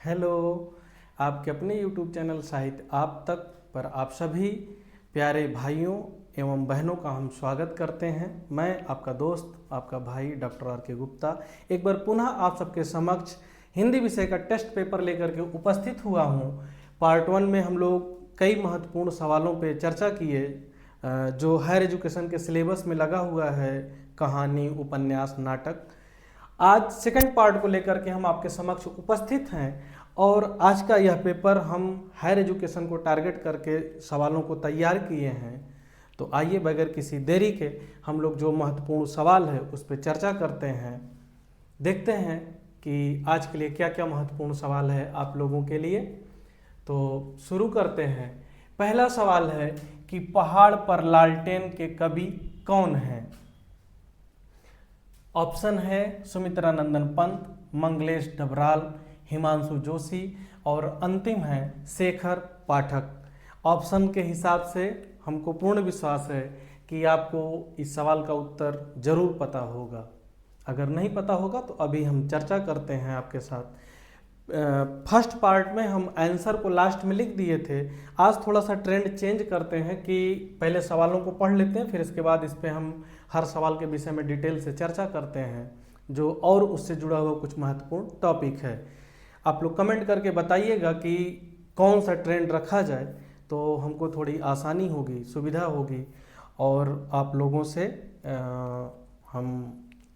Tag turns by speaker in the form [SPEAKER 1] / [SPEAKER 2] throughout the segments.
[SPEAKER 1] Hello. आपके अपने YouTube channel साहित्य आप तक पर आप सभी प्यारे भाइयों एवं बहनों का हम स्वागत करते हैं। मैं आपका दोस्त आपका भाई डॉक्टर आर के गुप्ता एक बार पुनः आप सबके समक्ष हिंदी विषय का टेस्ट पेपर लेकर के उपस्थित हुआ हूँ। पार्ट 1 में हम लोग कई महत्वपूर्ण सवालों पे चर्चा किए जो हायर एजुकेशन के सिलेबस में लगा हुआ है, कहानी, उपन्यास, नाटक। आज सेकंड पार्ट को लेकर के हम आपके समक्ष उपस्थित हैं और आज का यह पेपर हम हायर एजुकेशन को टारगेट करके सवालों को तैयार किए हैं। तो आइए बगैर किसी देरी के हम लोग जो महत्वपूर्ण सवाल है उस पर चर्चा करते हैं। देखते हैं कि आज के लिए क्या क्या महत्वपूर्ण सवाल है आप लोगों के लिए। तो शुरू करते हैं। पहला सवाल है कि पहाड़ पर लालटेन के कवि कौन हैं? ऑप्शन है सुमित्रा नंदन पंत, मंगलेश डबराल, हिमांशु जोशी और अंतिम है शेखर पाठक। ऑप्शन के हिसाब से हमको पूर्ण विश्वास है कि आपको इस सवाल का उत्तर जरूर पता होगा। अगर नहीं पता होगा तो अभी हम चर्चा करते हैं आपके साथ। फर्स्ट पार्ट में हम आंसर को लास्ट में लिख दिए थे। आज थोड़ा सा ट्रेंड चेंज करते हैं कि पहले सवालों को पढ़ लेते हैं, फिर इसके बाद इस पे हम हर सवाल के विषय में डिटेल से चर्चा करते हैं जो और उससे जुड़ा हुआ कुछ महत्वपूर्ण टॉपिक है। आप लोग कमेंट करके बताइएगा कि कौन सा ट्रेंड रखा जाए, तो हमको थोड़ी आसानी होगी, सुविधा होगी और आप लोगों से हम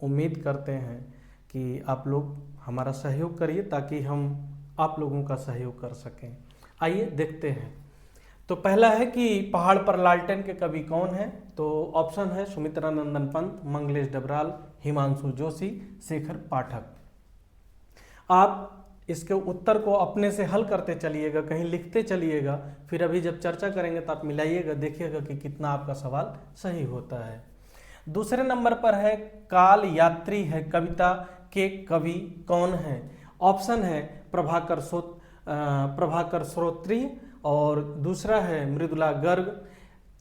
[SPEAKER 1] उम्मीद करते हैं कि आप लोग हमारा सहयोग करिए ताकि हम आप लोगों का सहयोग कर सकें। आइए देखते हैं। तो पहला है कि पहाड़ पर लालटेन के कवि कौन है? तो ऑप्शन है सुमित्रा नंदन पंत, मंगलेश डबराल, हिमांशु जोशी, शेखर पाठक। आप इसके उत्तर को अपने से हल करते चलिएगा, कहीं लिखते चलिएगा, फिर अभी जब चर्चा करेंगे तो आप मिलाइएगा, देखिएगा कि कितना आपका सवाल सही होता है। दूसरे नंबर पर है काल यात्री है कविता के कवि कौन है? ऑप्शन है प्रभाकर श्रोत्री और दूसरा है मृदुला गर्ग,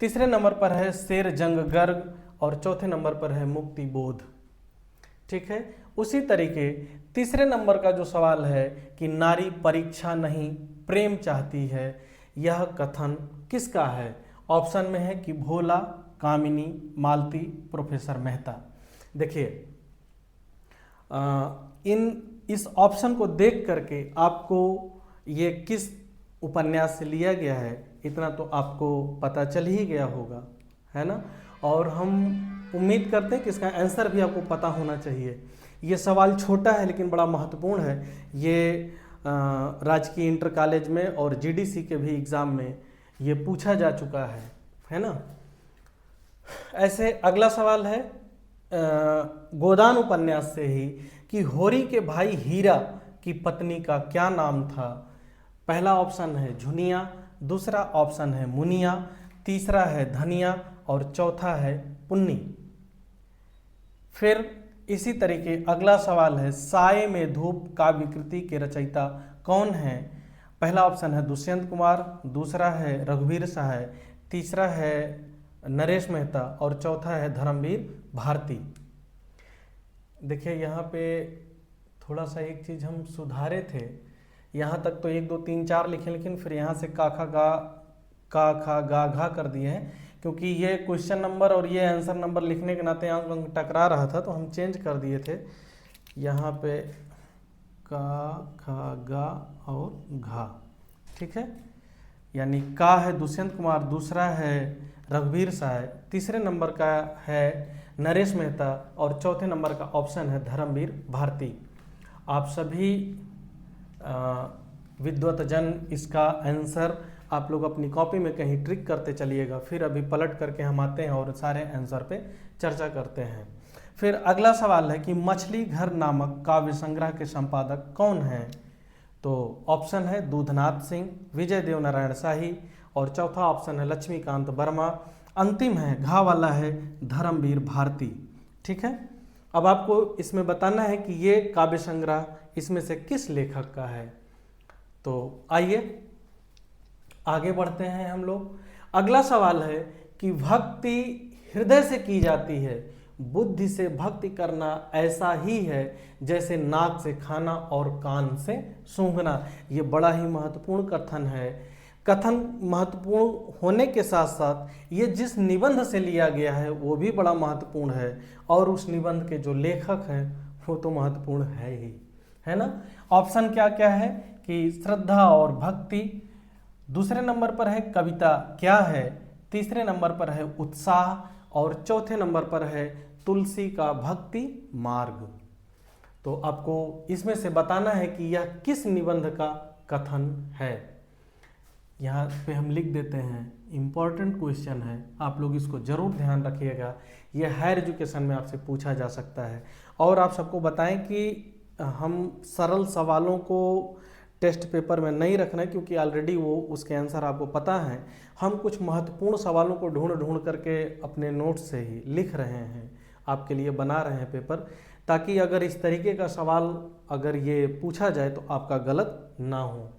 [SPEAKER 1] तीसरे नंबर पर है शेर जंग गर्ग और चौथे नंबर पर है मुक्ति बोध। ठीक है। उसी तरीके तीसरे नंबर का जो सवाल है कि नारी परीक्षा नहीं प्रेम चाहती है, यह कथन किसका है? ऑप्शन में है कि भोला, कामिनी, मालती, प्रोफेसर मेहता। देखिए इस ऑप्शन को देख करके आपको ये किस उपन्यास से लिया गया है इतना तो आपको पता चल ही गया होगा, है ना। और हम उम्मीद करते हैं कि इसका आंसर भी आपको पता होना चाहिए। ये सवाल छोटा है लेकिन बड़ा महत्वपूर्ण है। ये राजकीय इंटर कॉलेज में और जीडीसी के भी एग्ज़ाम में ये पूछा जा चुका है ना। ऐसे अगला सवाल है गोदान उपन्यास से ही कि होरी के भाई हीरा की पत्नी का क्या नाम था? पहला ऑप्शन है झुनिया, दूसरा ऑप्शन है मुनिया, तीसरा है धनिया और चौथा है पुन्नी। फिर इसी तरीके अगला सवाल है साये में धूप काव्य कृति के रचयिता कौन है? पहला ऑप्शन है दुष्यंत कुमार, दूसरा है रघुवीर सहाय, तीसरा है नरेश मेहता और चौथा है धर्मवीर भारती। देखिए यहाँ पे थोड़ा सा एक चीज़ हम सुधारे थे। यहाँ तक तो 1 2 3 4 लिखे, लेकिन फिर यहाँ से का खा गा घा कर दिए हैं, क्योंकि ये क्वेश्चन नंबर और ये आंसर नंबर लिखने के नाते अंक टकरा रहा था तो हम चेंज कर दिए थे। यहाँ पे का खा गा और घा, ठीक है। यानी का है दुष्यंत कुमार, दूसरा है रघुवीर सहाय, तीसरे नंबर का है नरेश मेहता और चौथे नंबर का ऑप्शन है धर्मवीर भारती। आप सभी विद्वत जन इसका आंसर आप लोग अपनी कॉपी में कहीं ट्रिक करते चलिएगा, फिर अभी पलट करके हम आते हैं और सारे आंसर पे चर्चा करते हैं। फिर अगला सवाल है कि मछली घर नामक काव्य संग्रह के संपादक कौन हैं? तो ऑप्शन है दूधनाथ सिंह, विजय देव नारायण शाही और चौथा ऑप्शन है लक्ष्मीकांत वर्मा, अंतिम है घा वाला है धर्मवीर भारती। ठीक है। अब आपको इसमें बताना है कि ये काव्य संग्रह इसमें से किस लेखक का है। तो आइए आगे बढ़ते हैं हम लोग। अगला सवाल है कि भक्ति हृदय से की जाती है, बुद्धि से भक्ति करना ऐसा ही है जैसे नाक से खाना और कान से सूंघना। ये बड़ा ही महत्वपूर्ण कथन है। कथन महत्वपूर्ण होने के साथ साथ ये जिस निबंध से लिया गया है वो भी बड़ा महत्वपूर्ण है, और उस निबंध के जो लेखक हैं वो तो महत्वपूर्ण है ही, है ना। ऑप्शन क्या क्या है कि श्रद्धा और भक्ति, दूसरे नंबर पर है कविता क्या है, तीसरे नंबर पर है उत्साह, और चौथे नंबर पर है तुलसी का भक्ति मार्ग। तो आपको इसमें से बताना है कि यह किस निबंध का कथन है। यहाँ पे हम लिख देते हैं, इम्पॉर्टेंट क्वेश्चन है, आप लोग इसको जरूर ध्यान रखिएगा। यह हायर एजुकेशन में आपसे पूछा जा सकता है। और आप सबको बताएं कि हम सरल सवालों को टेस्ट पेपर में नहीं रखना है, क्योंकि ऑलरेडी वो उसके आंसर आपको पता है। हम कुछ महत्वपूर्ण सवालों को ढूंढ ढूंढ करके अपने नोट्स से ही लिख रहे हैं, आपके लिए बना रहे हैं पेपर, ताकि अगर इस तरीके का सवाल अगर ये पूछा जाए तो आपका गलत ना हो।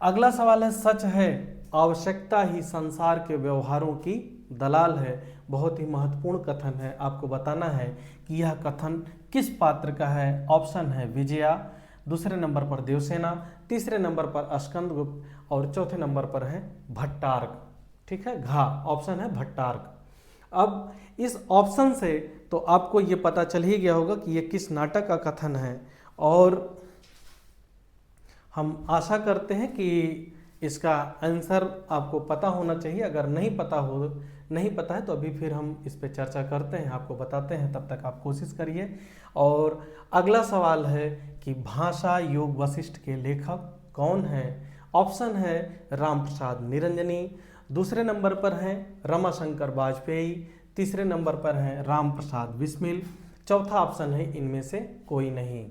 [SPEAKER 1] अगला सवाल है, सच है आवश्यकता ही संसार के व्यवहारों की दलाल है। बहुत ही महत्वपूर्ण कथन है। आपको बताना है कि यह कथन किस पात्र का है। ऑप्शन है विजया, दूसरे नंबर पर देवसेना, तीसरे नंबर पर स्कंदगुप्त, और चौथे नंबर पर है भट्टार्क। ठीक है, घा ऑप्शन है भट्टार्क। अब इस ऑप्शन से तो आपको ये पता चल ही गया होगा कि ये किस नाटक का कथन है, और हम आशा करते हैं कि इसका आंसर आपको पता होना चाहिए। अगर नहीं पता है तो अभी फिर हम इस पे चर्चा करते हैं, आपको बताते हैं, तब तक आप कोशिश करिए। और अगला सवाल है कि भाषा योग वशिष्ठ के लेखक कौन है। ऑप्शन है रामप्रसाद निरंजनी, दूसरे नंबर पर हैं रमाशंकर वाजपेयी, तीसरे नंबर पर हैं रामप्रसाद बिस्मिल, चौथा ऑप्शन है इनमें से कोई नहीं।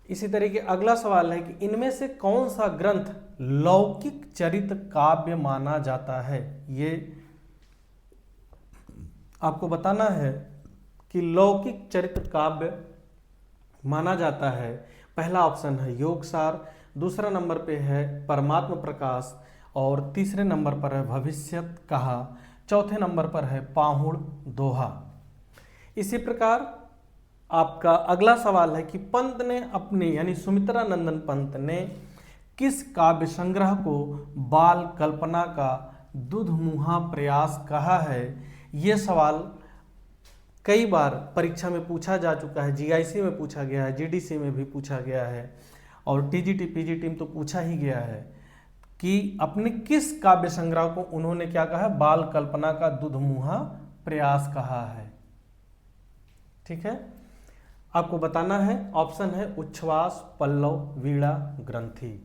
[SPEAKER 1] इसी तरीके अगला सवाल है कि इनमें से कौन सा ग्रंथ लौकिक चरित्र काव्य माना जाता है। ये आपको बताना है कि लौकिक चरित्र काव्य माना जाता है। पहला ऑप्शन है योगसार, दूसरा नंबर पे है परमात्म प्रकाश, और तीसरे नंबर पर है भविष्यत कहा, चौथे नंबर पर है पाहुड़ दोहा। इसी प्रकार आपका अगला सवाल है कि पंत ने अपने यानी सुमित्रा नंदन पंत ने किस काव्य संग्रह को बाल कल्पना का दुधमुहा प्रयास कहा है। ये सवाल कई बार परीक्षा में पूछा जा चुका है, जीआईसी में पूछा गया है, जीडीसी में भी पूछा गया है, और टीजीटी पीजीटी में तो पूछा ही गया है कि अपने किस काव्य संग्रह को उन्होंने क्या कहा है, बाल कल्पना का दुधमुहा प्रयास कहा है। ठीक है, आपको बताना है। ऑप्शन है उच्छ्वास, पल्लव, वीणा, ग्रंथि।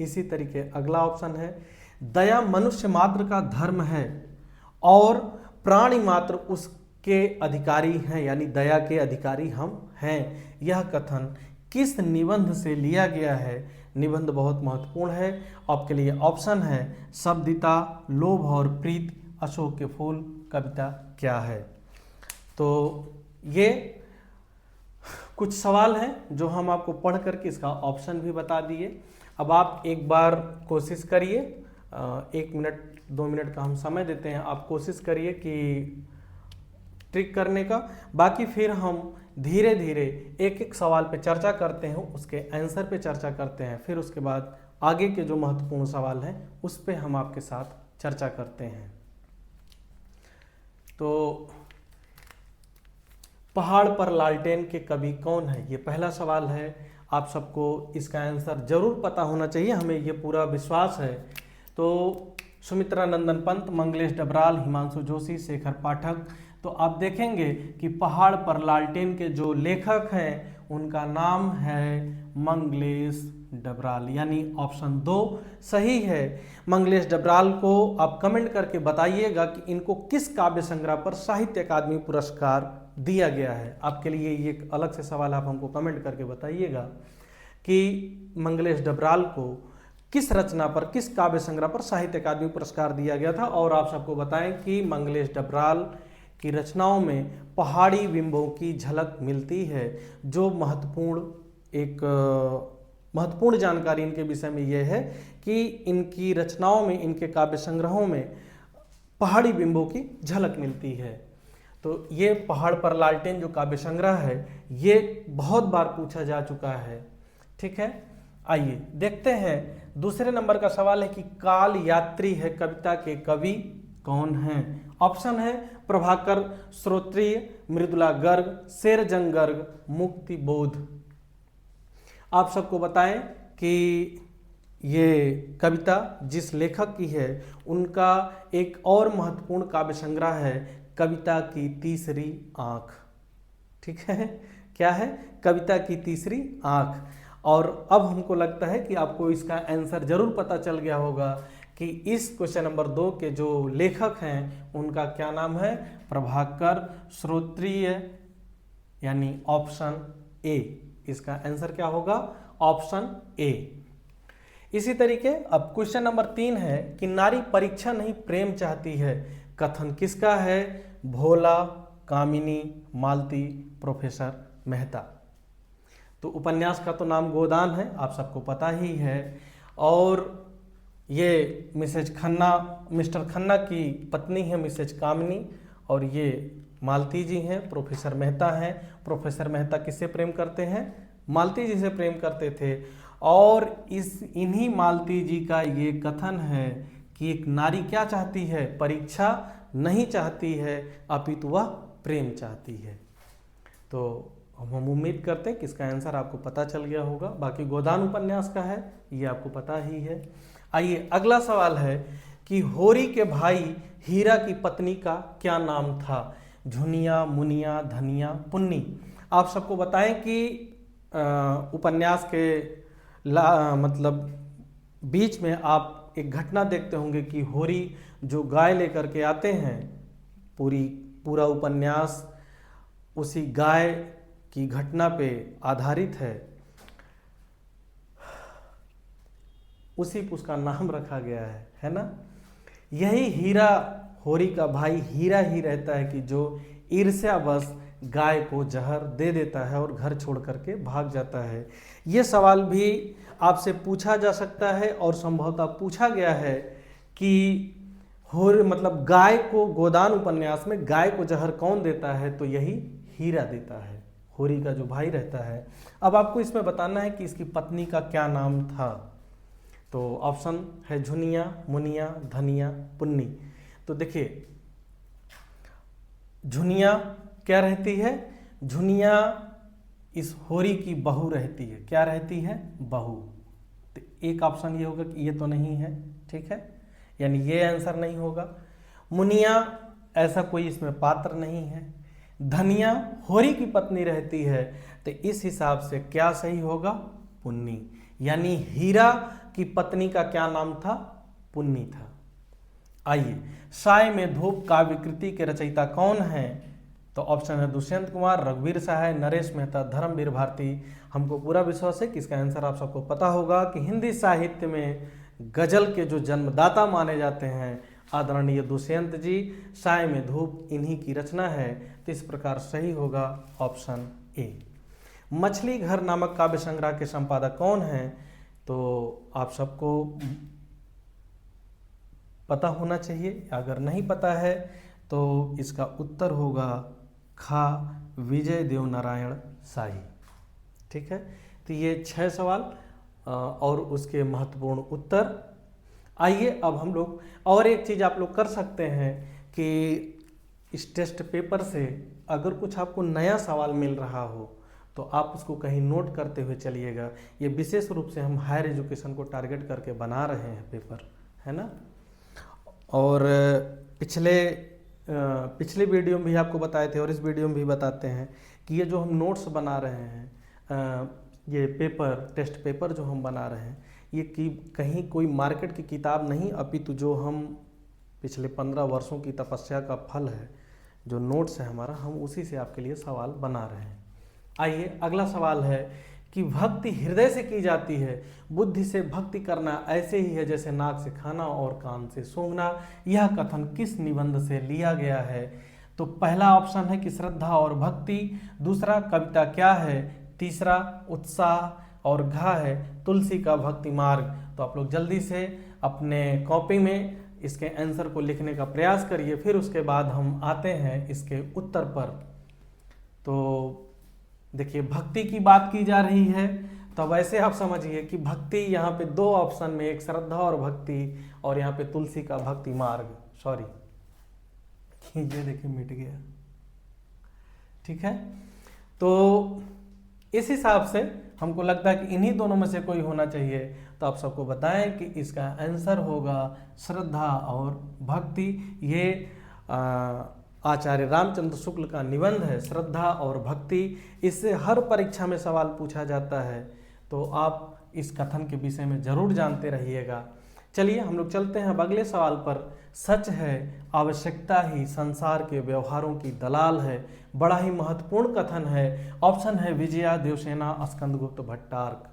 [SPEAKER 1] इसी तरीके अगला ऑप्शन है दया मनुष्य मात्र का धर्म है और प्राणी मात्र उसके अधिकारी हैं, यानी दया के अधिकारी हम हैं। यह कथन किस निबंध से लिया गया है। निबंध बहुत महत्वपूर्ण है। आपके लिए ऑप्शन है शब्दिता, लोभ और प्रीत, अशोक के फूल, कविता क्या है। तो ये कुछ सवाल हैं जो हम आपको पढ़ करके इसका ऑप्शन भी बता दिए। अब आप एक बार कोशिश करिए, 1 मिनट 2 मिनट का हम समय देते हैं, आप कोशिश करिए कि ट्रिक करने का। बाकी फिर हम धीरे धीरे एक एक सवाल पे चर्चा करते हैं, उसके आंसर पे चर्चा करते हैं, फिर उसके बाद आगे के जो महत्वपूर्ण सवाल हैं उस पे हम आपके साथ चर्चा करते हैं। तो पहाड़ पर लालटेन के कवि कौन है, ये पहला सवाल है। आप सबको इसका आंसर जरूर पता होना चाहिए, हमें ये पूरा विश्वास है। तो सुमित्रा नंदन पंत, मंगलेश डबराल, हिमांशु जोशी, शेखर पाठक। तो आप देखेंगे कि पहाड़ पर लालटेन के जो लेखक हैं उनका नाम है मंगलेश डबराल, यानी ऑप्शन 2 सही है। मंगलेश डबराल को आप कमेंट करके बताइएगा कि इनको किस काव्य संग्रह पर साहित्य अकादमी पुरस्कार दिया गया है। आपके लिए ये एक अलग से सवाल, आप हमको कमेंट करके बताइएगा कि मंगलेश डबराल को किस रचना पर, किस काव्य संग्रह पर साहित्य अकादमी पुरस्कार दिया गया था। और आप सबको बताएं कि मंगलेश डबराल की रचनाओं में पहाड़ी बिंबों की झलक मिलती है। जो महत्वपूर्ण जानकारी इनके विषय में यह है कि इनकी रचनाओं में, इनके काव्य संग्रहों में पहाड़ी बिंबों की झलक मिलती है। तो ये पहाड़ पर लालटेन जो काव्य संग्रह है ये बहुत बार पूछा जा चुका है। ठीक है, आइए देखते हैं। दूसरे नंबर का सवाल है कि काल यात्री है कविता के कवि कौन हैं? ऑप्शन है प्रभाकर श्रोत्रिय, मृदुला गर्ग, शेरजंग गर्ग, मुक्ति बोध। आप सबको बताएं कि ये कविता जिस लेखक की है उनका एक और महत्वपूर्ण काव्य संग्रह है कविता की तीसरी आंख। ठीक है, क्या है? कविता की तीसरी आंख। और अब हमको लगता है कि आपको इसका आंसर जरूर पता चल गया होगा कि इस क्वेश्चन नंबर 2 के जो लेखक हैं उनका क्या नाम है? प्रभाकर श्रोत्रिय, यानी ऑप्शन ए। इसका आंसर क्या होगा? Option A. इसी तरीके अब क्वेश्चन नंबर 3 है कि नारी परीक्षा नहीं प्रेम चाहती है, कथन किसका है? भोला, कामिनी, मालती, प्रोफेसर मेहता। तो उपन्यास का तो नाम गोदान है, आप सबको पता ही है। और ये मिस्टर खन्ना की पत्नी है मिसेज कामिनी, और ये मालती जी हैं, प्रोफेसर मेहता हैं। प्रोफेसर मेहता किससे प्रेम करते हैं? मालती जी से प्रेम करते थे। और इन्हीं मालती जी का ये कथन है कि एक नारी क्या चाहती है? परीक्षा नहीं चाहती है, अपितु वह प्रेम चाहती है। तो हम उम्मीद करते हैं कि इसका आंसर आपको पता चल गया होगा। बाकी गोदान उपन्यास का है, ये आपको पता ही है। आइए अगला सवाल है कि होरी के भाई हीरा की पत्नी का क्या नाम था? झुनिया, मुनिया, धनिया, पुन्नी। आप सबको बताएं कि उपन्यास के मतलब बीच में आप एक घटना देखते होंगे कि होरी जो गाय लेकर के आते हैं, पूरा उपन्यास उसी गाय की घटना पे आधारित है, उसी पे उसका नाम रखा गया है ना। यही हीरा, होरी का भाई हीरा ही रहता है कि जो ईर्ष्यावश गाय को जहर दे देता है और घर छोड़ करके भाग जाता है। ये सवाल भी आपसे पूछा जा सकता है और संभवतः पूछा गया है कि मतलब गाय को, गोदान उपन्यास में गाय को जहर कौन देता है? तो यही हीरा देता है, होरी का जो भाई रहता है। अब आपको इसमें बताना है कि इसकी पत्नी का क्या नाम था। तो ऑप्शन है झुनिया, मुनिया, धनिया, पुन्नी। तो देखिए झुनिया क्या रहती है? झुनिया इस होरी की बहू रहती है। क्या रहती है? बहू। तो एक ऑप्शन ये होगा कि ये तो नहीं है, ठीक है, यानी ये आंसर नहीं होगा। मुनिया ऐसा कोई इसमें पात्र नहीं है। धनिया होरी की पत्नी रहती है, तो इस हिसाब से क्या सही होगा? पुन्नी। यानी हीरा की पत्नी का क्या नाम था? पुन्नी था। आइए, साय में धूप काव्य कृति के रचयिता कौन हैं? तो ऑप्शन है दुष्यंत कुमार, रघुवीर सहाय, नरेश मेहता, धर्मवीर भारती। हमको पूरा विश्वास है कि इसका आंसर आप सबको पता होगा कि हिंदी साहित्य में गजल के जो जन्मदाता माने जाते हैं आदरणीय दुष्यंत जी, साय में धूप इन्हीं की रचना है। तो इस प्रकार सही होगा ऑप्शन ए। मछली घर नामक काव्य संग्रह के संपादक कौन हैं? तो आप सबको पता होना चाहिए, अगर नहीं पता है तो इसका उत्तर होगा खा, विजय देव नारायण शाही। ठीक है, तो ये 6 सवाल और उसके महत्वपूर्ण उत्तर। आइए अब हम लोग और एक चीज़ आप लोग कर सकते हैं कि इस टेस्ट पेपर से अगर कुछ आपको नया सवाल मिल रहा हो तो आप उसको कहीं नोट करते हुए चलिएगा। ये विशेष रूप से हम हायर एजुकेशन को टारगेट करके बना रहे हैं पेपर, है ना। और पिछले वीडियो में भी आपको बताए थे और इस वीडियो में भी बताते हैं कि ये जो हम नोट्स बना रहे हैं, ये पेपर, टेस्ट पेपर जो हम बना रहे हैं, ये कहीं कोई मार्केट की किताब नहीं, अपितु जो हम पिछले 15 वर्षों की तपस्या का फल है, जो नोट्स है हमारा, हम उसी से आपके लिए सवाल बना रहे हैं। आइए अगला सवाल है कि भक्ति हृदय से की जाती है, बुद्धि से भक्ति करना ऐसे ही है जैसे नाक से खाना और कान से सूंघना। यह कथन किस निबंध से लिया गया है? तो पहला ऑप्शन है कि श्रद्धा और भक्ति, दूसरा कविता क्या है, तीसरा उत्साह और घा है तुलसी का भक्ति मार्ग। तो आप लोग जल्दी से अपने कॉपी में इसके आंसर को लिखने का प्रयास करिए, फिर उसके बाद हम आते हैं इसके उत्तर पर। तो देखिए, भक्ति की बात की जा रही है, तो वैसे आप समझिए कि भक्ति यहाँ पे दो ऑप्शन में, एक श्रद्धा और भक्ति, और यहाँ पे तुलसी का भक्ति मार्ग, सॉरी ये देखिए मिट गया, ठीक है। तो इस हिसाब से हमको लगता है कि इन्हीं दोनों में से कोई होना चाहिए। तो आप सबको बताएं कि इसका आंसर होगा श्रद्धा और भक्ति। ये आचार्य रामचंद्र शुक्ल का निबंध है, श्रद्धा और भक्ति। इससे हर परीक्षा में सवाल पूछा जाता है, तो आप इस कथन के विषय में जरूर जानते रहिएगा। चलिए हम लोग चलते हैं अब अगले सवाल पर। सच है आवश्यकता ही संसार के व्यवहारों की दलाल है, बड़ा ही महत्वपूर्ण कथन है। ऑप्शन है विजया, देवसेना, स्कंदगुप्त, भट्टार्क।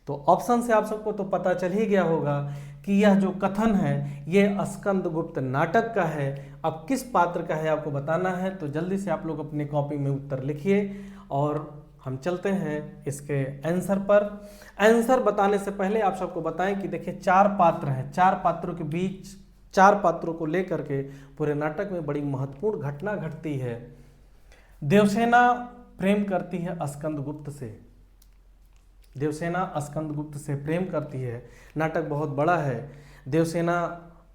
[SPEAKER 1] तो ऑप्शन से आप सबको तो पता चल ही गया होगा कि यह जो कथन है ये स्कंदगुप्त नाटक का है। अब किस पात्र का है आपको बताना है, तो जल्दी से आप लोग अपनी कॉपी में उत्तर लिखिए और हम चलते हैं इसके आंसर पर। आंसर बताने से पहले आप सबको बताएं कि देखिए 4 पात्र हैं, 4 पात्रों के बीच, 4 पात्रों को लेकर के पूरे नाटक में बड़ी महत्वपूर्ण घटना घटती है। देवसेना प्रेम करती है स्कंदगुप्त से, देवसेना स्कंदगुप्त से प्रेम करती है। नाटक बहुत बड़ा है। देवसेना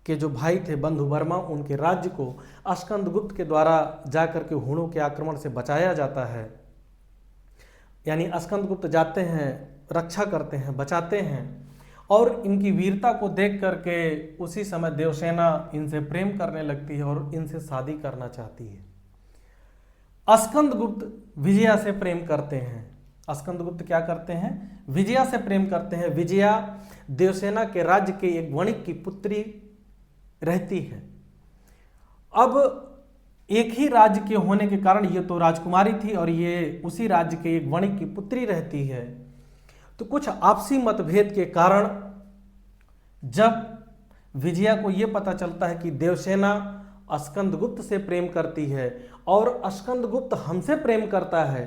[SPEAKER 1] के जो भाई थे बंधु वर्मा, उनके राज्य को स्कंदगुप्त के द्वारा जाकर के हुणों के आक्रमण से बचाया जाता है। यानी स्कंदगुप्त जाते हैं, रक्षा करते हैं, बचाते हैं, और इनकी वीरता को देख करके उसी समय देवसेना इनसे प्रेम करने लगती है और इनसे शादी करना चाहती है। स्कंदगुप्त विजया से प्रेम करते हैं। स्कंदगुप्त क्या करते हैं? विजया से प्रेम करते हैं। विजया देवसेना के राज्य के एक वणिक की पुत्री रहती है। अब एक ही राज्य के होने के कारण, ये तो राजकुमारी थी और ये उसी राज्य के एक वणिक की पुत्री रहती है, तो कुछ आपसी मतभेद के कारण जब विजया को यह पता चलता है कि देवसेना स्कंदगुप्त से प्रेम करती है और स्कंदगुप्त हमसे प्रेम करता है,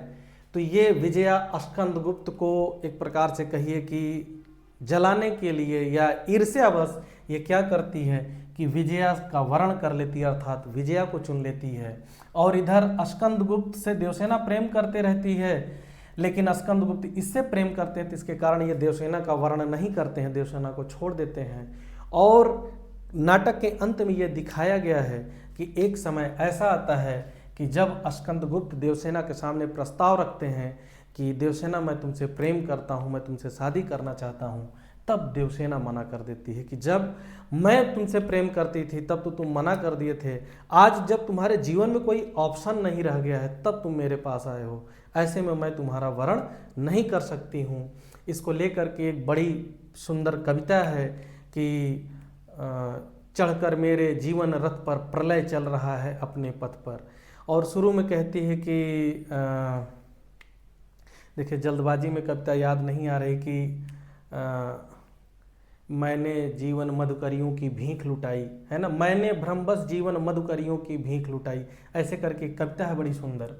[SPEAKER 1] तो ये विजया स्कंदगुप्त को एक प्रकार से कहिए कि जलाने के लिए या ईर्ष्यावश ये क्या करती है कि विजया का वरण कर लेती है, अर्थात विजया को चुन लेती है। और इधर स्कंदगुप्त से देवसेना प्रेम करते रहती है, लेकिन स्कंदगुप्त इससे प्रेम करते हैं, तो इसके कारण ये देवसेना का वर्ण नहीं करते हैं, देवसेना को छोड़ देते हैं। और नाटक के अंत में ये दिखाया गया है कि एक समय ऐसा आता है कि जब स्कंदगुप्त देवसेना के सामने प्रस्ताव रखते हैं कि देवसेना मैं तुमसे प्रेम करता हूँ, मैं तुमसे शादी करना चाहता हूँ, तब देवसेना मना कर देती है कि जब मैं तुमसे प्रेम करती थी तब तो तुम मना कर दिए थे, आज जब तुम्हारे जीवन में कोई ऑप्शन नहीं रह गया है तब तुम मेरे पास आए हो, ऐसे में मैं तुम्हारा वरण नहीं कर सकती हूँ। इसको लेकर के एक बड़ी सुंदर कविता है कि चढ़कर मेरे जीवन रथ पर प्रलय चल रहा है अपने पथ पर। और शुरू में कहती है कि देखिए जल्दबाजी में कविता याद नहीं आ रही कि मैंने जीवन मधुकरियों की भीख लुटाई, है ना, मैंने भ्रमवश जीवन मधुकरियों की भीख लुटाई, ऐसे करके कविता है बड़ी सुंदर।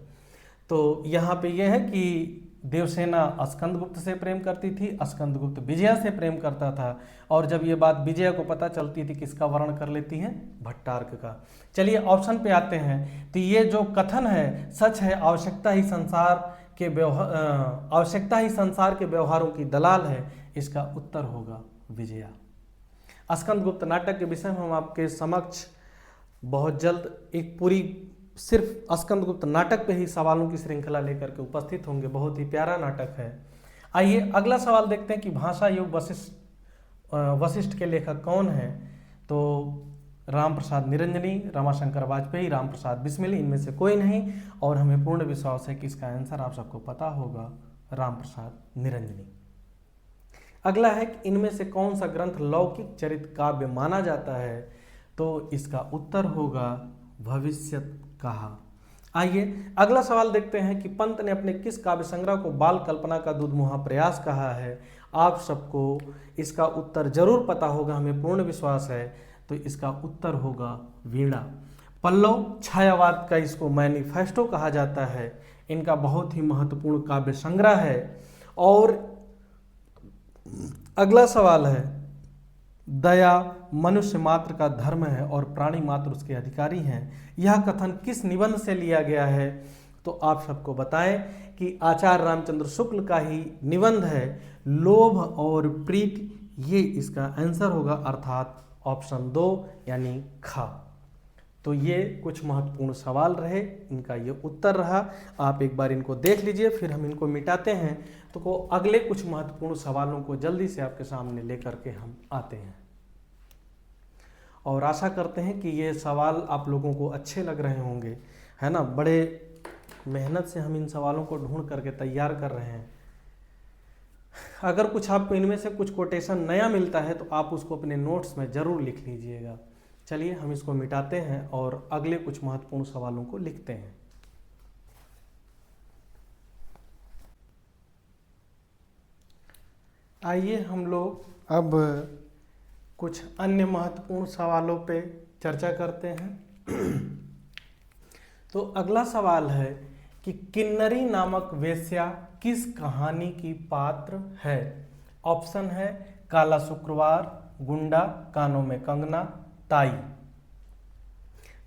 [SPEAKER 1] तो यहाँ पे यह है कि देवसेना स्कंदगुप्त से प्रेम करती थी, स्कंदगुप्त विजया से प्रेम करता था, और जब ये बात विजया को पता चलती थी किसका वर्ण कर लेती है? भट्टार्क का। चलिए ऑप्शन पे आते हैं। तो ये जो कथन है सच है आवश्यकता ही संसार के व्यवहारों की दलाल है, इसका उत्तर होगा विजया। स्कंदगुप्त नाटक के विषय में हम आपके समक्ष बहुत जल्द एक पूरी सिर्फ स्कंदगुप्त नाटक पे ही सवालों की श्रृंखला लेकर के उपस्थित होंगे। बहुत ही प्यारा नाटक है। आइए अगला सवाल देखते हैं कि भाषा योग वशिष्ठ के लेखक कौन हैं? तो राम प्रसाद निरंजनी, रमाशंकर वाजपेयी, राम प्रसाद बिस्मिल, इनमें से कोई नहीं। और हमें पूर्ण विश्वास है कि इसका आंसर आप सबको पता होगा, राम प्रसाद निरंजनी। अगला है कि इनमें से कौन सा ग्रंथ लौकिक चरित्र काव्य माना जाता है? तो इसका उत्तर होगा भविष्यत कहा। आइए अगला सवाल देखते हैं कि पंत ने अपने किस काव्य संग्रह को बाल कल्पना का दूधमुहा प्रयास कहा है? आप सबको इसका उत्तर जरूर पता होगा, हमें पूर्ण विश्वास है। तो इसका उत्तर होगा वीणा। पल्लव छायावाद का इसको मैनिफेस्टो कहा जाता है। इनका बहुत ही महत्वपूर्ण काव्य संग्रह है। और अगला सवाल है दया मनुष्य मात्र का धर्म है और प्राणी मात्र उसके अधिकारी हैं। यह कथन किस निबंध से लिया गया है? तो आप सबको बताएं कि आचार्य रामचंद्र शुक्ल का ही निबंध है, लोभ और प्रीति। ये इसका आंसर होगा, अर्थात ऑप्शन 2 यानी खा। तो ये कुछ महत्वपूर्ण सवाल रहे, इनका ये उत्तर रहा। आप एक बार इनको देख लीजिए, फिर हम इनको मिटाते हैं। तो अगले कुछ महत्वपूर्ण सवालों को जल्दी से आपके सामने लेकर के हम आते हैं, और आशा करते हैं कि ये सवाल आप लोगों को अच्छे लग रहे होंगे, है ना। बड़े मेहनत से हम इन सवालों को ढूंढ करके तैयार कर रहे हैं। अगर कुछ आपको इनमें से कुछ कोटेशन नया मिलता है तो आप उसको अपने नोट्स में ज़रूर लिख लीजिएगा। चलिए हम इसको मिटाते हैं और अगले कुछ महत्वपूर्ण सवालों को लिखते हैं। आइए हम लोग अब कुछ अन्य महत्वपूर्ण सवालों पे चर्चा करते हैं। तो अगला सवाल है कि किन्नरी नामक वेश्या किस कहानी की पात्र है? ऑप्शन है काला शुक्रवार, गुंडा, कानों में कंगना, ताई।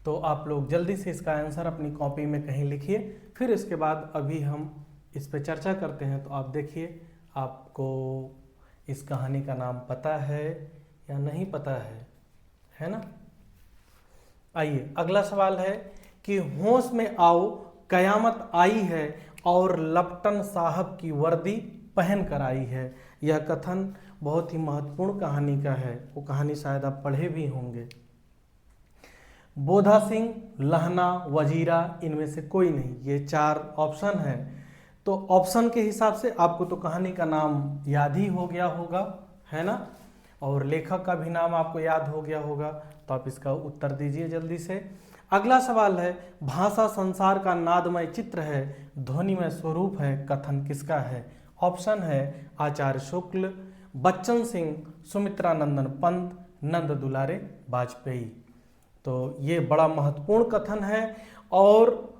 [SPEAKER 1] तो आप लोग जल्दी से इसका आंसर अपनी कॉपी में कहीं लिखिए, फिर इसके बाद अभी हम इस पर चर्चा करते हैं। तो आप देखिए, आपको इस कहानी का नाम पता है या नहीं पता है ना। आइए अगला सवाल है कि होश में आओ कयामत आई है और लपटन साहब की वर्दी पहन कर आई है। यह कथन बहुत ही महत्वपूर्ण कहानी का है, वो कहानी शायद आप पढ़े भी होंगे। बोधा सिंह, लहना, वजीरा, इनमें से कोई नहीं। ये 4 ऑप्शन है। तो ऑप्शन के हिसाब से आपको तो कहानी का नाम याद ही हो गया होगा, है ना, और लेखक का भी नाम आपको याद हो गया होगा। तो आप इसका उत्तर दीजिए जल्दी से। अगला सवाल है, भाषा संसार का नादमय चित्र है, ध्वनिमय स्वरूप है, कथन किसका है? ऑप्शन है आचार्य शुक्ल, बच्चन सिंह, सुमित्रा नंदन पंत, नंद दुलारे वाजपेयी। तो ये बड़ा महत्वपूर्ण कथन है, और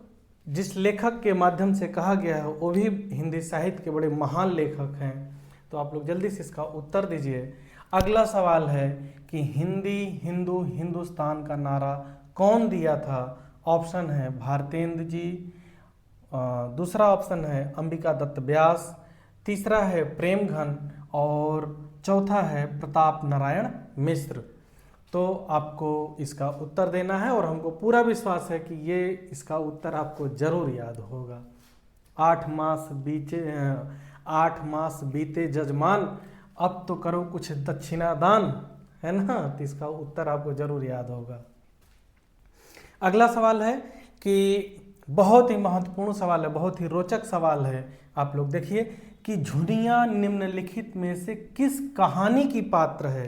[SPEAKER 1] जिस लेखक के माध्यम से कहा गया है वो भी हिंदी साहित्य के बड़े महान लेखक हैं। तो आप लोग जल्दी से इसका उत्तर दीजिए। अगला सवाल है कि हिंदी, हिंदू, हिंदुस्तान का नारा कौन दिया था? ऑप्शन है भारतेंद्र जी, दूसरा ऑप्शन है अंबिका दत्त व्यास, तीसरा है प्रेमघन, और चौथा है प्रताप नारायण मिश्र। तो आपको इसका उत्तर देना है, और हमको पूरा विश्वास है कि ये इसका उत्तर आपको जरूर याद होगा। 8 मास बीते जजमान, अब तो करो कुछ दक्षिणा दान, है ना। तो इसका उत्तर आपको जरूर याद होगा। अगला सवाल है कि बहुत ही महत्वपूर्ण सवाल है, बहुत ही रोचक सवाल है। आप लोग देखिए कि झुनिया निम्नलिखित में से किस कहानी की पात्र है?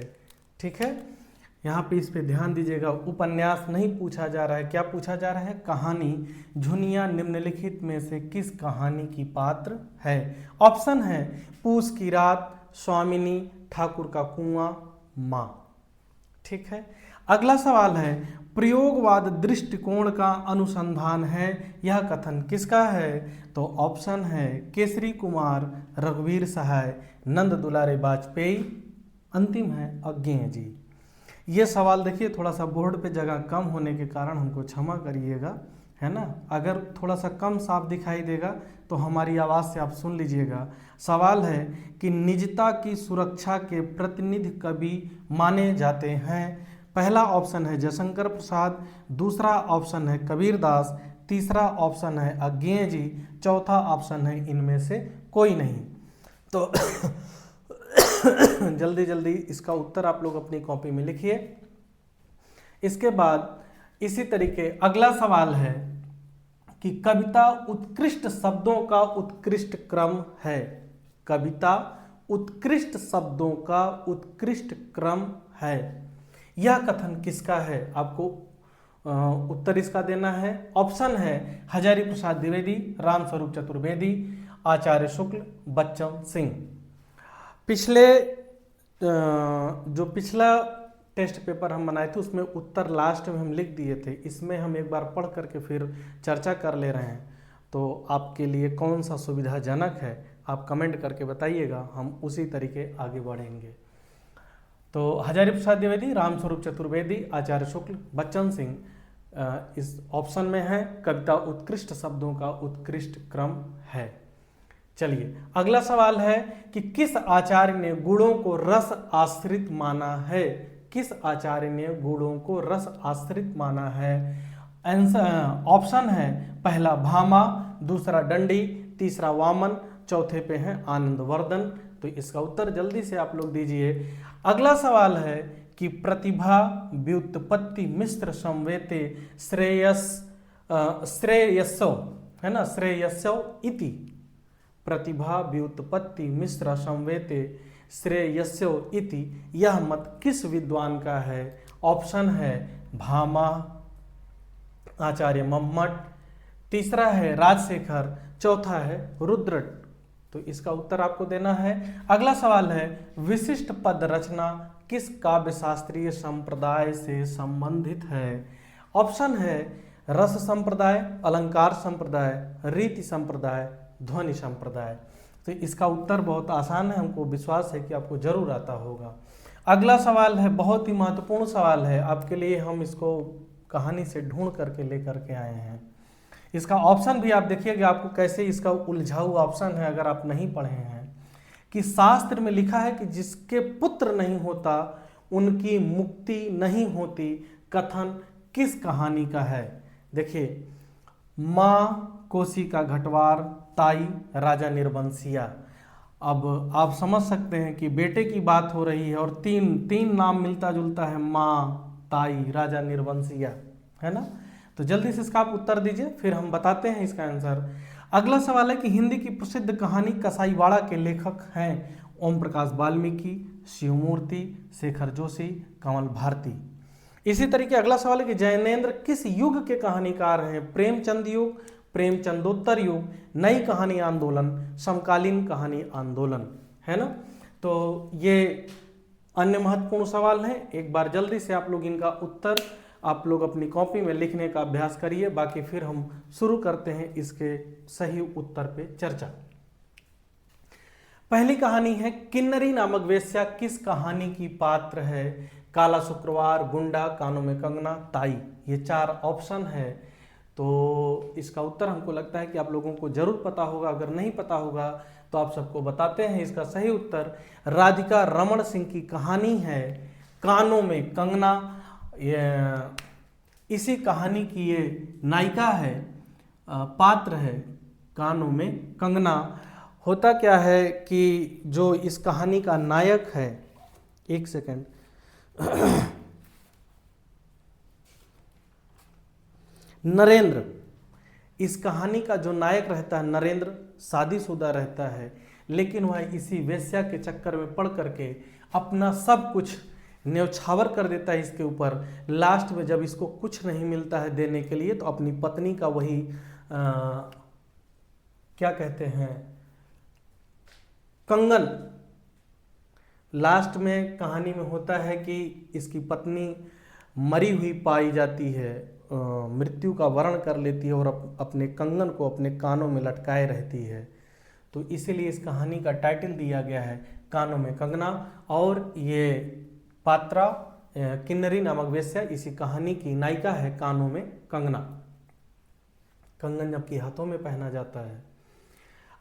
[SPEAKER 1] ठीक है, यहाँ पे इस पे ध्यान दीजिएगा। उपन्यास नहीं पूछा जा रहा है, क्या पूछा जा रहा है? कहानी। झुनिया निम्नलिखित में से किस कहानी की पात्र है? ऑप्शन है पूस की रात, स्वामिनी, ठाकुर का कुआं, माँ। ठीक है। अगला सवाल है, प्रयोगवाद दृष्टिकोण का अनुसंधान है, यह कथन किसका है? तो ऑप्शन है केसरी कुमार, रघुवीर सहाय, नंद दुलारे वाजपेयी, अंतिम है अज्ञेय जी। ये सवाल देखिए थोड़ा सा बोर्ड पे जगह कम होने के कारण हमको क्षमा करिएगा, है ना। अगर थोड़ा सा कम साफ दिखाई देगा तो हमारी आवाज़ से आप सुन लीजिएगा। सवाल है कि निजता की सुरक्षा के प्रतिनिधि कवि माने जाते हैं। पहला ऑप्शन है जयशंकर प्रसाद, दूसरा ऑप्शन है कबीरदास, तीसरा ऑप्शन है अज्ञेय जी, चौथा ऑप्शन है इनमें से कोई नहीं। तो जल्दी जल्दी इसका उत्तर आप लोग अपनी कॉपी में लिखिए। इसके बाद इसी तरीके अगला सवाल है कि कविता उत्कृष्ट शब्दों का उत्कृष्ट क्रम है। कविता उत्कृष्ट शब्दों का उत्कृष्ट क्रम है, यह कथन किसका है? आपको उत्तर इसका देना है। ऑप्शन है हजारी प्रसाद द्विवेदी, रामस्वरूप चतुर्वेदी, आचार्य शुक्ल, बच्चन सिंह। जो पिछला टेस्ट पेपर हम बनाए थे उसमें उत्तर लास्ट में हम लिख दिए थे, इसमें हम एक बार पढ़ करके फिर चर्चा कर ले रहे हैं। तो आपके लिए कौन सा सुविधाजनक है आप कमेंट करके बताइएगा, हम उसी तरीके आगे बढ़ेंगे। तो हजारी प्रसाद द्विवेदी, रामस्वरूप चतुर्वेदी, आचार्य शुक्ल, बच्चन सिंह इस ऑप्शन में है। कविता उत्कृष्ट शब्दों का उत्कृष्ट क्रम है। चलिए अगला सवाल है कि किस आचार्य ने गुणों को रस आश्रित माना है? किस आचार्य ने गुणों को रस आश्रित माना है? आंसर ऑप्शन है पहला भामा, दूसरा दंडी, तीसरा वामन, चौथे पे है आनंदवर्धन। तो इसका उत्तर जल्दी से आप लोग दीजिए। अगला सवाल है कि प्रतिभा व्युत्पत्ति मिश्र संवेते श्रेयसो, है ना, श्रेयसो इति। प्रतिभा व्युत्पत्ति मिश्र संवेते श्रेयस्यो इति, यह मत किस विद्वान का है? ऑप्शन है भामा, आचार्य मम्मट, तीसरा है राजशेखर, चौथा है रुद्रट। तो इसका उत्तर आपको देना है। अगला सवाल है विशिष्ट पद रचना किस काव्य शास्त्रीय संप्रदाय से संबंधित है? ऑप्शन है रस संप्रदाय, अलंकार संप्रदाय, रीति संप्रदाय, ध्वनि संप्रदाय। तो इसका उत्तर बहुत आसान है, हमको विश्वास है कि आपको जरूर आता होगा। अगला सवाल है बहुत ही महत्वपूर्ण सवाल है आपके लिए, हम इसको कहानी से ढूंढ करके लेकर के आए हैं। इसका ऑप्शन भी आप देखिएगा आपको कैसे इसका उलझाऊ ऑप्शन है अगर आप नहीं पढ़े हैं। कि शास्त्र में लिखा है कि जिसके पुत्र नहीं होता उनकी मुक्ति नहीं होती, कथन किस कहानी का है? देखिए, माँ कोसी का घटवार, ताई राजा निर्वंशिया। अब आप समझ सकते हैं कि बेटे की बात हो रही है और तीन नाम मिलता जुलता है, माँ, ताई, राजा निर्वंशिया, है ना। तो जल्दी से इसका आप उत्तर दीजिए, फिर हम बताते हैं इसका आंसर। अगला सवाल है कि हिंदी की प्रसिद्ध कहानी कसाईवाड़ा के लेखक हैं ओम प्रकाश वाल्मीकि, शिवमूर्ति, शेखर जोशी, कमल भारती। इसी तरीके अगला सवाल है कि जैनेन्द्र किस युग के कहानीकार हैं? प्रेमचंद युग, प्रेमचंदोत्तर युग, नई कहानी आंदोलन, समकालीन कहानी आंदोलन, है ना। तो ये अन्य महत्वपूर्ण सवाल हैं। एक बार जल्दी से आप लोग इनका उत्तर आप लोग अपनी कॉपी में लिखने का अभ्यास करिए, बाकी फिर हम शुरू करते हैं इसके सही उत्तर पे चर्चा। पहली कहानी है किन्नरी नामक वेश्या किस कहानी की पात्र है? काला शुक्रवार, गुंडा, कानों में कंगना, ताई। ये 4 ऑप्शन है। तो इसका उत्तर हमको लगता है कि आप लोगों को जरूर पता होगा। अगर नहीं पता होगा तो आप सबको बताते हैं। इसका सही उत्तर राधिका रमण सिंह की कहानी है कानों में कंगना। इसी कहानी की ये नायिका है, पात्र है कानों में कंगना। होता क्या है कि जो इस कहानी का नायक है, एक सेकंड, नरेंद्र, इस कहानी का जो नायक रहता है नरेंद्र, शादीशुदा रहता है, लेकिन वह इसी वेश्या के चक्कर में पड़ करके अपना सब कुछ न्यौछावर कर देता है इसके ऊपर। लास्ट में जब इसको कुछ नहीं मिलता है देने के लिए तो अपनी पत्नी का वही क्या कहते हैं, कंगन, लास्ट में कहानी में होता है कि इसकी पत्नी मरी हुई पाई जाती है, मृत्यु का वर्ण कर लेती है और अपने कंगन को अपने कानों में लटकाए रहती है। तो इसीलिए इस कहानी का टाइटल दिया गया है कानों में कंगना। और ये पात्रा किन्नरी नामक वेश्या इसी कहानी की नायिका है कानों में कंगना। कंगन जबकि हाथों में पहना जाता है।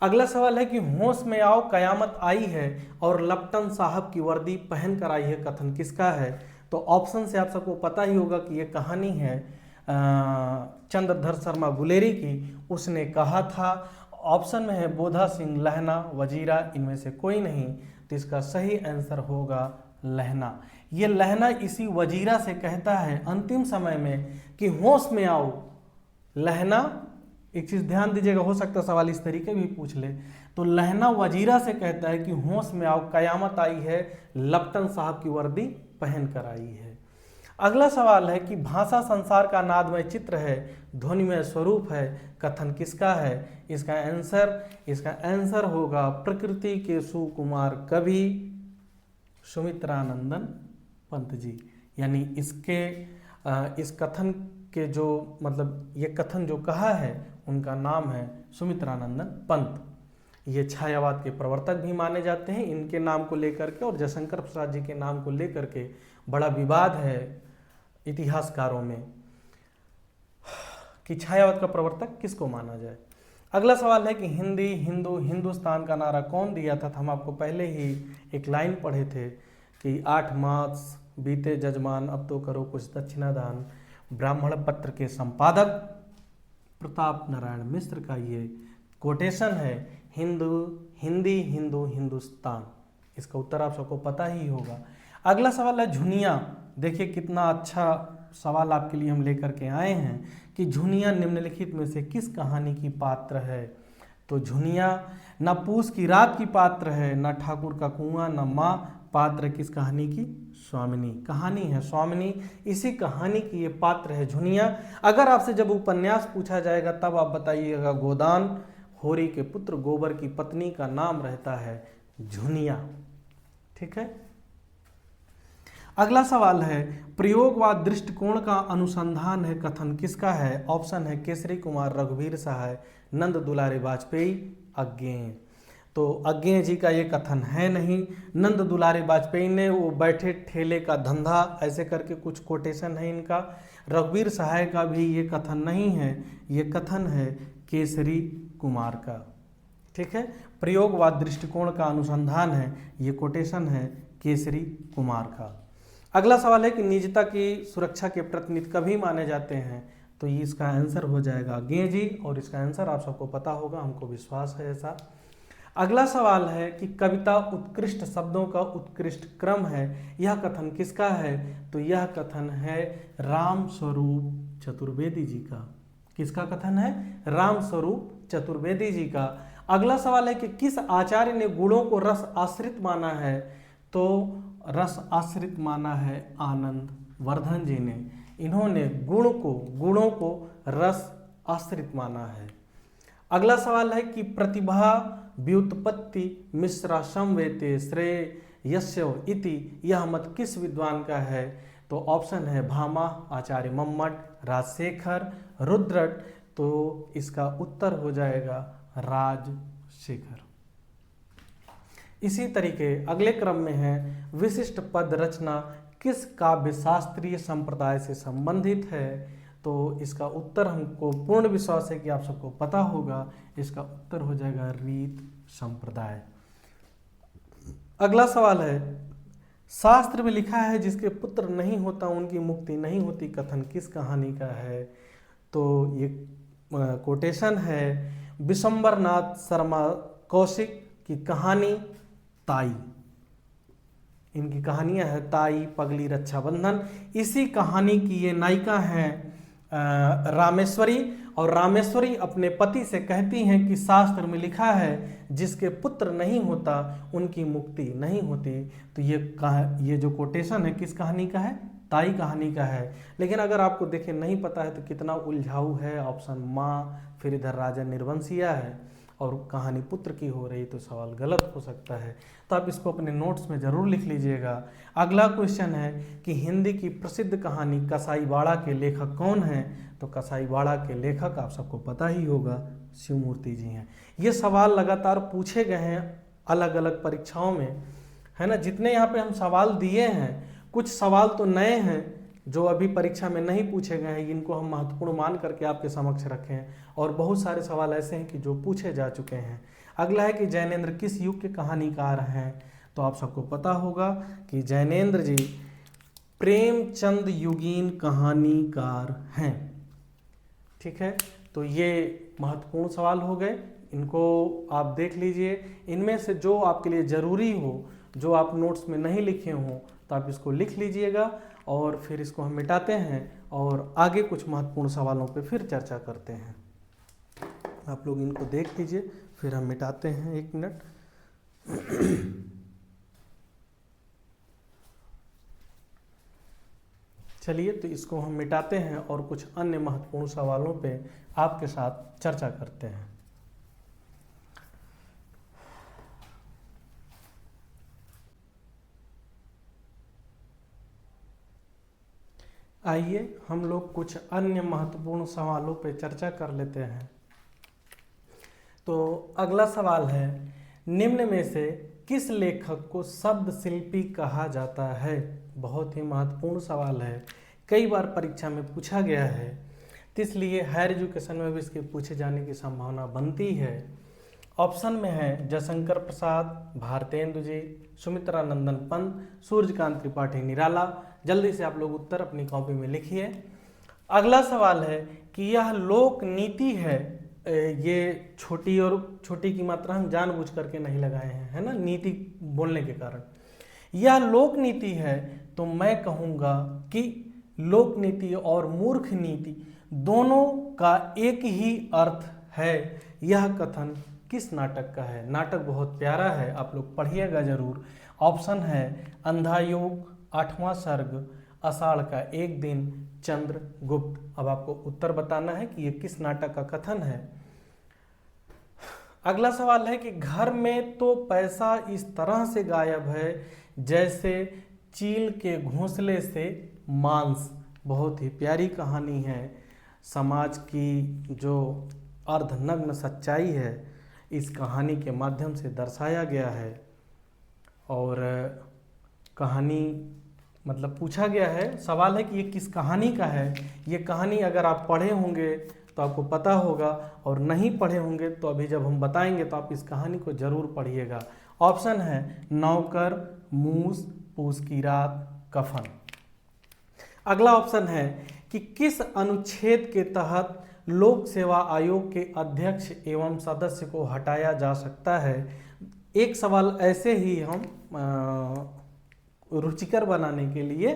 [SPEAKER 1] अगला सवाल है कि होश में आओ कयामत आई है और लपटन साहब की वर्दी पहन कर आई है, कथन किसका है? तो ऑप्शन से आप सबको पता ही होगा कि ये कहानी है चंद्रधर शर्मा गुलेरी की। उसने कहा था। ऑप्शन में है बोधा सिंह, लहना, वजीरा, इनमें से कोई नहीं। तो इसका सही आंसर होगा लहना। ये लहना इसी वजीरा से कहता है अंतिम समय में कि होश में आओ। लहना, एक चीज ध्यान दीजिएगा, हो सकता है सवाल इस तरीके भी पूछ ले। तो लहना वजीरा से कहता है कि होश में आओ कयामत आई है, लपटन साहब की वर्दी पहन कर आई है। अगला सवाल है कि भाषा संसार का नादमय चित्र है, ध्वनिमय स्वरूप है, कथन किसका है? इसका आंसर होगा प्रकृति के सुकुमार कवि सुमित्रानंदन पंत जी। यानी इस कथन के जो मतलब ये कथन जो कहा है उनका नाम है सुमित्रानंदन पंत। ये छायावाद के प्रवर्तक भी माने जाते हैं। इनके नाम को लेकर के और जयशंकर प्रसाद जी के नाम को लेकर के बड़ा विवाद है इतिहासकारों में कि छायावाद का प्रवर्तक किसको माना जाए। अगला सवाल है कि हिंदी, हिंदू, हिंदुस्तान का नारा कौन दिया था। तो हम आपको पहले ही एक लाइन पढ़े थे कि 8 मास बीते जजमान, अब तो करो कुछ दक्षिणा दान। ब्राह्मण पत्र के संपादक प्रताप नारायण मिश्र का ये कोटेशन है, हिंदू, हिंदी, हिंदू, हिंदुस्तान। इसका उत्तर आप सबको पता ही होगा। अगला सवाल है झुनिया। देखिए कितना अच्छा सवाल आपके लिए हम लेकर के आए हैं कि झुनिया निम्नलिखित में से किस कहानी की पात्र है। तो झुनिया न पूस की रात की पात्र है, न ठाकुर का कुआं, न माँ। पात्र किस कहानी की? स्वामिनी। कहानी है स्वामिनी, इसी कहानी की ये पात्र है झुनिया। अगर आपसे जब उपन्यास पूछा जाएगा तब आप बताइएगा गोदान। होरी के पुत्र गोबर की पत्नी का नाम रहता है झुनिया। ठीक है। अगला सवाल है प्रयोगवाद दृष्टिकोण का अनुसंधान है कथन किसका है। ऑप्शन है केसरी कुमार, रघुवीर सहाय, नंद दुलारे वाजपेयी, अज्ञेय। तो अज्ञेय जी का ये कथन है नहीं। नंद दुलारे वाजपेयी ने वो बैठे ठेले का धंधा ऐसे करके कुछ कोटेशन है इनका। रघुवीर सहाय का भी ये कथन नहीं है, ये कथन है केसरी कुमार का। ठीक है। प्रयोगवाद दृष्टिकोण का अनुसंधान है, ये कोटेशन है केसरी कुमार का। अगला सवाल है कि निजता की सुरक्षा के प्रतिनिधि कभी माने जाते हैं। तो ये इसका आंसर हो जाएगा अज्ञेय जी, और इसका आंसर आप सबको पता होगा, हमको विश्वास है ऐसा। अगला सवाल है कि कविता उत्कृष्ट शब्दों का उत्कृष्ट क्रम है, यह कथन किसका है। तो यह कथन है राम स्वरूप चतुर्वेदी जी का। किसका कथन है? राम स्वरूप चतुर्वेदी जी का। अगला सवाल है कि किस आचार्य ने गुणों को रस आश्रित माना है। तो रस आश्रित माना है आनंद वर्धन जी ने। इन्होंने गुणों को रस आश्रित माना है। अगला सवाल है कि प्रतिभा व्युत्पत्ति मिश्रा समवेते श्रेय यस्य इति, यह मत किस विद्वान का है। तो ऑप्शन है भामा, आचार्य मम्मट, राजशेखर, रुद्रट। तो इसका उत्तर हो जाएगा राजशेखर। इसी तरीके अगले क्रम में है विशिष्ट पद रचना किस काव्य शास्त्रीय संप्रदाय से संबंधित है। तो इसका उत्तर हमको पूर्ण विश्वास है कि आप सबको पता होगा। इसका उत्तर हो जाएगा रीत संप्रदाय। अगला सवाल है शास्त्र में लिखा है जिसके पुत्र नहीं होता उनकी मुक्ति नहीं होती, कथन किस कहानी का है। तो ये कोटेशन है विशंबरनाथ शर्मा कौशिक की कहानी ताई। इनकी कहानियां है ताई, पगली, रक्षाबंधन। इसी कहानी की ये नायिका हैं रामेश्वरी, और रामेश्वरी अपने पति से कहती हैं कि शास्त्र में लिखा है जिसके पुत्र नहीं होता उनकी मुक्ति नहीं होती। तो ये जो कोटेशन है किस कहानी का है? ताई कहानी का है। लेकिन अगर आपको देखें नहीं पता है तो कितना उलझाऊ है। ऑप्शन माँ, फिर इधर राजा निर्वंशिया है और कहानी पुत्र की हो रही, तो सवाल गलत हो सकता है। तो आप इसको अपने नोट्स में ज़रूर लिख लीजिएगा। अगला क्वेश्चन है कि हिंदी की प्रसिद्ध कहानी कसाईवाड़ा के लेखक कौन हैं। तो कसाईवाड़ा के लेखक आप सबको पता ही होगा शिवमूर्ति जी हैं। ये सवाल लगातार पूछे गए हैं अलग अलग परीक्षाओं में, है ना। जितने यहाँ पे हम सवाल दिए हैं, कुछ सवाल तो नए हैं जो अभी परीक्षा में नहीं पूछे गए हैं, इनको हम महत्वपूर्ण मान करके आपके समक्ष रखे हैं, और बहुत सारे सवाल ऐसे हैं कि जो पूछे जा चुके हैं। अगला है कि जैनेन्द्र किस युग के कहानीकार हैं। तो आप सबको पता होगा कि जैनेन्द्र जी प्रेमचंद युगीन कहानीकार हैं। ठीक है। तो ये महत्वपूर्ण सवाल हो गए, इनको आप देख लीजिए। इनमें से जो आपके लिए ज़रूरी हो, जो आप नोट्स में नहीं लिखे हों, तो आप इसको लिख लीजिएगा, और फिर इसको हम मिटाते हैं और आगे कुछ महत्वपूर्ण सवालों पे फिर चर्चा करते हैं। आप लोग इनको देख लीजिए, फिर हम मिटाते हैं। 1 मिनट। चलिए, तो इसको हम मिटाते हैं और कुछ अन्य महत्वपूर्ण सवालों पे आपके साथ चर्चा करते हैं। आइए हम लोग कुछ अन्य महत्वपूर्ण सवालों पे चर्चा कर लेते हैं। तो अगला सवाल है, निम्न में से किस लेखक को शब्द शिल्पी कहा जाता है? बहुत ही महत्वपूर्ण सवाल है, कई बार परीक्षा में पूछा गया है, तो इसलिए हायर एजुकेशन में भी इसके पूछे जाने की संभावना बनती है। ऑप्शन में है जयशंकर प्रसाद, भारतेंदु जी, सुमित्रा नंदन पंत, सूर्यकांत त्रिपाठी निराला। जल्दी से आप लोग उत्तर अपनी कॉपी में लिखिए। अगला सवाल है कि यह लोक नीति है, ये छोटी और छोटी की मात्रा हम जानबूझ करके नहीं लगाए हैं, है ना, नीति बोलने के कारण। यह लोक नीति है तो मैं कहूँगा कि लोक नीति और मूर्ख नीति दोनों का एक ही अर्थ है। यह कथन किस नाटक का है? नाटक बहुत प्यारा है, आप लोग पढ़िएगा जरूर। ऑप्शन है अंधा योग, 8वां सर्ग, आषाढ़ का एक दिन, चंद्रगुप्त। अब आपको उत्तर बताना है कि ये किस नाटक का कथन है। अगला सवाल है कि घर में तो पैसा इस तरह से गायब है जैसे चील के घोंसले से मांस। बहुत ही प्यारी कहानी है, समाज की जो अर्धनग्न सच्चाई है इस कहानी के माध्यम से दर्शाया गया है। और कहानी मतलब पूछा गया है, सवाल है कि ये किस कहानी का है। ये कहानी अगर आप पढ़े होंगे तो आपको पता होगा, और नहीं पढ़े होंगे तो अभी जब हम बताएंगे तो आप इस कहानी को जरूर पढ़िएगा। ऑप्शन है नौकर, मूस, पूस की रात, कफन। अगला ऑप्शन है कि किस अनुच्छेद के तहत लोक सेवा आयोग के अध्यक्ष एवं सदस्य को हटाया जा सकता है। एक सवाल ऐसे ही हम रुचिकर बनाने के लिए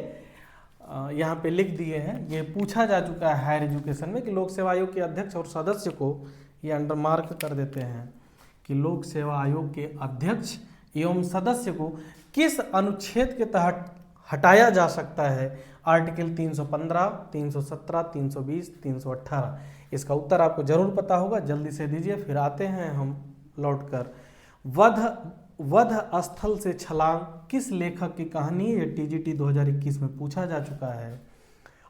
[SPEAKER 1] यहाँ पे लिख दिए हैं। ये पूछा जा चुका है हायर एजुकेशन में कि लोक सेवा आयोग के अध्यक्ष और सदस्य को, ये अंडर मार्क कर देते हैं कि लोक सेवा आयोग के अध्यक्ष एवं सदस्य को किस अनुच्छेद के तहत हटाया जा सकता है। आर्टिकल 315, 317, 320, 318। इसका उत्तर आपको जरूर पता होगा, जल्दी से दीजिए। फिर आते हैं हम लौटकर। वध स्थल से छलांग किस लेखक की कहानी है? टीजीटी 2021 में पूछा जा चुका है।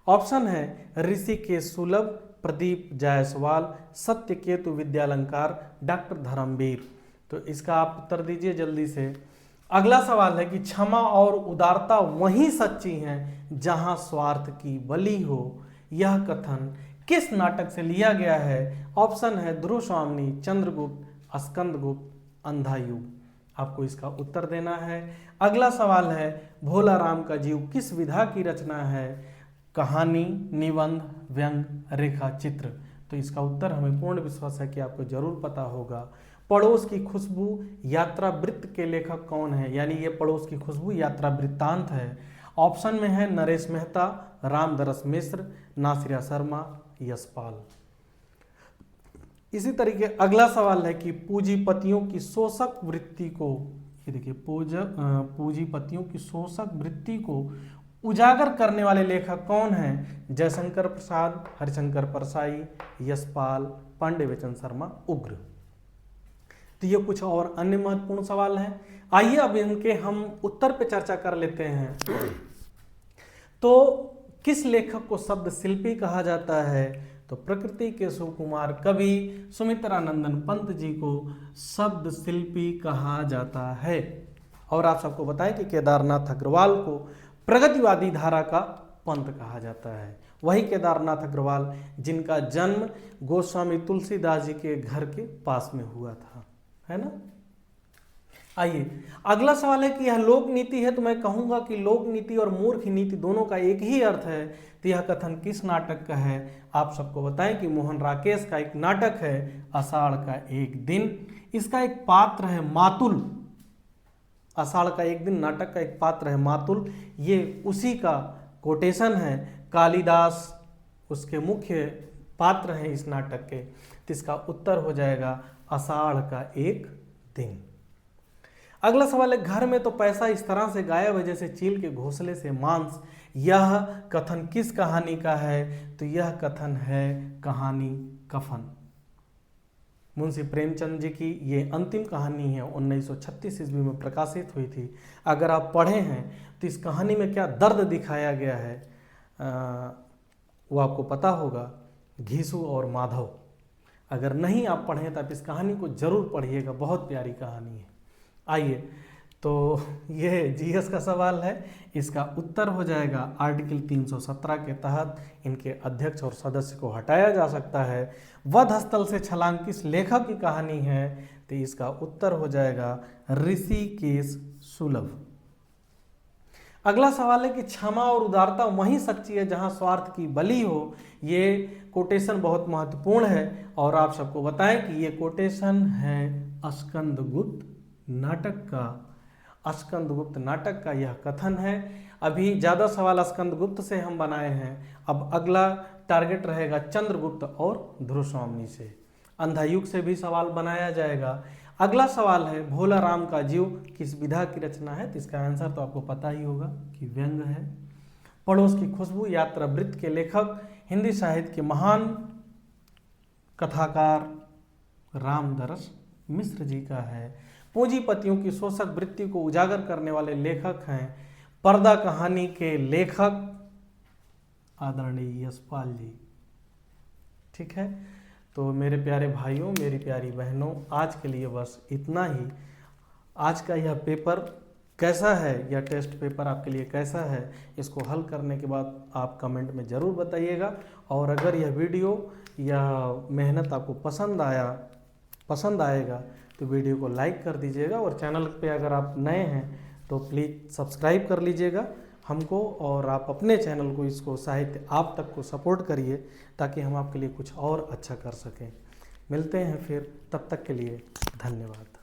[SPEAKER 1] ऑप्शन है ऋषिकेश सुलभ, प्रदीप जायसवाल, सत्यकेतु विद्यालंकार, डॉक्टर धर्मवीर। तो इसका आप उत्तर दीजिए जल्दी से। अगला सवाल है कि क्षमा और उदारता वहीं सच्ची हैं जहां स्वार्थ की बलि हो। यह कथन किस नाटक से लिया गया है? ऑप्शन है ध्रुव स्वामिनी, चंद्रगुप्त, स्कंदगुप्त, अंधा युग। आपको इसका उत्तर देना है। अगला सवाल है भोला राम का जीव किस विधा की रचना है? कहानी, निबंध, व्यंग, रेखा चित्र। तो इसका उत्तर हमें पूर्ण विश्वास है कि आपको जरूर पता होगा। पड़ोस की खुशबू यात्रा वृत्त के लेखक कौन है? यानी ये पड़ोस की खुशबू यात्रा वृत्तांत है। ऑप्शन में है नरेश मेहता, रामदरस मिश्र, नासिरा शर्मा, यशपाल। इसी तरीके अगला सवाल है कि पूंजीपतियों की शोषक वृत्ति को, ये देखिए पूंजीपतियों की शोषक वृत्ति को उजागर करने वाले लेखक कौन हैं? जयशंकर प्रसाद, हरिशंकर परसाई, यशपाल, पांडे बचन शर्मा, उग्र। तो ये कुछ और अन्य महत्वपूर्ण सवाल हैं। आइए अब इनके हम उत्तर पे चर्चा कर लेते हैं। तो किस लेखक को शब्द शिल्पी कहा जाता है? तो प्रकृति के सुकुमार कवि सुमित्रा नंदन पंत जी को शब्द शिल्पी कहा जाता है। और आप सबको बताएं कि केदारनाथ अग्रवाल को प्रगतिवादी धारा का पंत कहा जाता है। वही केदारनाथ अग्रवाल जिनका जन्म गोस्वामी तुलसीदास जी के घर के पास में हुआ था, है ना। आइए अगला सवाल है कि यह लोक नीति है, तो मैं कहूंगा कि लोक नीति और मूर्ख नीति दोनों का एक ही अर्थ है। तो यह कथन किस नाटक का है? आप सबको बताएं कि मोहन राकेश का एक नाटक है आषाढ़ का एक दिन। इसका एक पात्र है मातुल। आषाढ़ का एक दिन नाटक का एक पात्र है मातुल, ये उसी का कोटेशन है। कालिदास उसके मुख्य पात्र हैं इस नाटक के। तो इसका उत्तर हो जाएगा आषाढ़ का एक दिन। अगला सवाल है घर में तो पैसा इस तरह से गायब है जैसे चील के घोंसले से मांस। यह कथन किस कहानी का है? तो यह कथन है कहानी कफन। मुंशी प्रेमचंद जी की ये अंतिम कहानी है, 1936 ईस्वी में प्रकाशित हुई थी। अगर आप पढ़े हैं तो इस कहानी में क्या दर्द दिखाया गया है वो आपको पता होगा। घीसू और माधव, अगर नहीं आप पढ़ें तो आप इस कहानी को जरूर पढ़िएगा, बहुत प्यारी कहानी है। आइए, तो ये जीएस का सवाल है, इसका उत्तर हो जाएगा आर्टिकल 317 के तहत इनके अध्यक्ष और सदस्य को हटाया जा सकता है। वध स्थल से छलांग किस लेखक की कहानी है? तो इसका उत्तर हो जाएगा ऋषिकेश सुलभ। अगला सवाल है कि क्षमा और उदारता वहीं सच्ची है जहां स्वार्थ की बलि हो। ये कोटेशन बहुत महत्वपूर्ण है और आप सबको बताएं कि ये कोटेशन है स्कंदगुप्त नाटक का। स्कंदगुप्त नाटक का यह कथन है। अभी ज़्यादा सवाल स्कंदगुप्त से हम बनाए हैं, अब अगला टारगेट रहेगा चंद्रगुप्त और ध्रुवस्वामिनी से। अंधायुग से भी सवाल बनाया जाएगा। अगला सवाल है भोला राम का जीव किस विधा की रचना है? तो इसका आंसर तो आपको पता ही होगा कि व्यंग है। पड़ोस की खुशबू यात्रा वृत्त के लेखक हिंदी साहित्य के महान कथाकार रामदरस मिश्र जी का है। पूंजीपतियों की शोषक वृत्ति को उजागर करने वाले लेखक हैं पर्दा कहानी के लेखक आदरणीय यशपाल जी। ठीक है, तो मेरे प्यारे भाइयों, मेरी प्यारी बहनों, आज के लिए बस इतना ही। आज का यह पेपर कैसा है, यह टेस्ट पेपर आपके लिए कैसा है, इसको हल करने के बाद आप कमेंट में ज़रूर बताइएगा। और अगर यह वीडियो या मेहनत आपको पसंद आएगा तो वीडियो को लाइक कर दीजिएगा और चैनल पे अगर आप नए हैं तो प्लीज़ सब्सक्राइब कर लीजिएगा हमको, और आप अपने चैनल को, इसको साहित्य आप तक को सपोर्ट करिए ताकि हम आपके लिए कुछ और अच्छा कर सकें। मिलते हैं फिर, तब तक के लिए धन्यवाद।